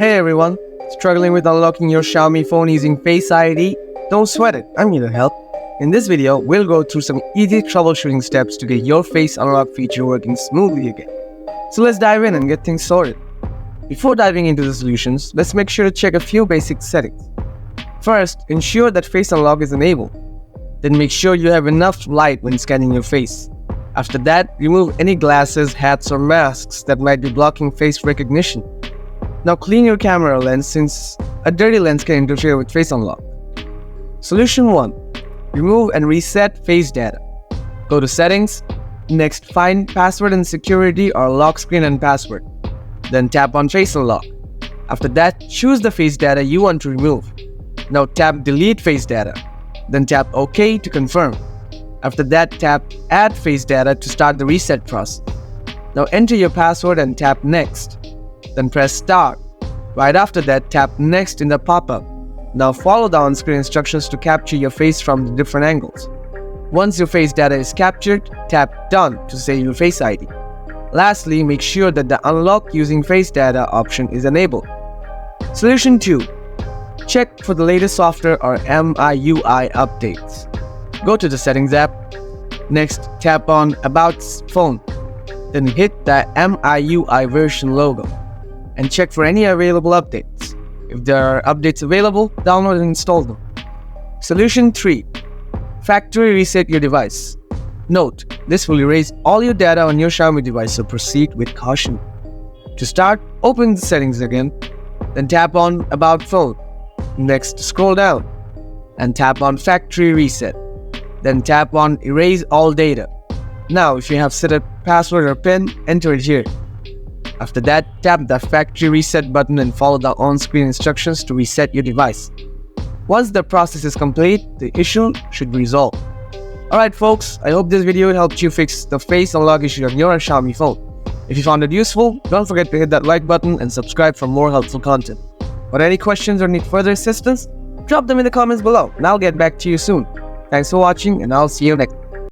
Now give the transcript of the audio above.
Hey everyone, struggling with unlocking your Xiaomi phone using Face ID? Don't sweat it, I'm here to help. In this video, we'll go through some easy troubleshooting steps to get your Face Unlock feature working smoothly again. So let's dive in and get things sorted. Before diving into the solutions, let's make sure to check a few basic settings. First, ensure that Face Unlock is enabled. Then make sure you have enough light when scanning your face. After that, remove any glasses, hats or masks that might be blocking face recognition. Now clean your camera lens since a dirty lens can interfere with Face Unlock. Solution 1. Remove and reset face data. Go to Settings. Next, find Password and Security or Lock Screen and Password. Then tap on Face Unlock. After that, choose the face data you want to remove. Now tap Delete Face Data. Then tap OK to confirm. After that, tap Add Face Data to start the reset process. Now enter your password and tap Next. Then press Start. Right after that, tap Next in the pop-up. Now follow the on-screen instructions to capture your face from the different angles. Once your face data is captured, tap Done to save your Face ID. Lastly, make sure that the Unlock using Face Data option is enabled. Solution 2. Check for the latest software or MIUI updates. Go to the Settings app. Next, tap on About Phone. Then hit the MIUI version logo and check for any available updates. If there are updates available, download and install them. Solution 3. Factory reset your device. Note, this will erase all your data on your Xiaomi device, so proceed with caution. To start, open the settings again, then tap on About Phone. Next, scroll down and tap on Factory Reset. Then tap on Erase All Data. Now, if you have set a password or PIN, enter it here. After that, tap the Factory Reset button and follow the on-screen instructions to reset your device. Once the process is complete, the issue should be resolved. Alright folks, I hope this video helped you fix the Face Unlock issue on your Xiaomi phone. If you found it useful, don't forget to hit that like button and subscribe for more helpful content. For any questions or need further assistance, drop them in the comments below and I'll get back to you soon. Thanks for watching and I'll see you next time.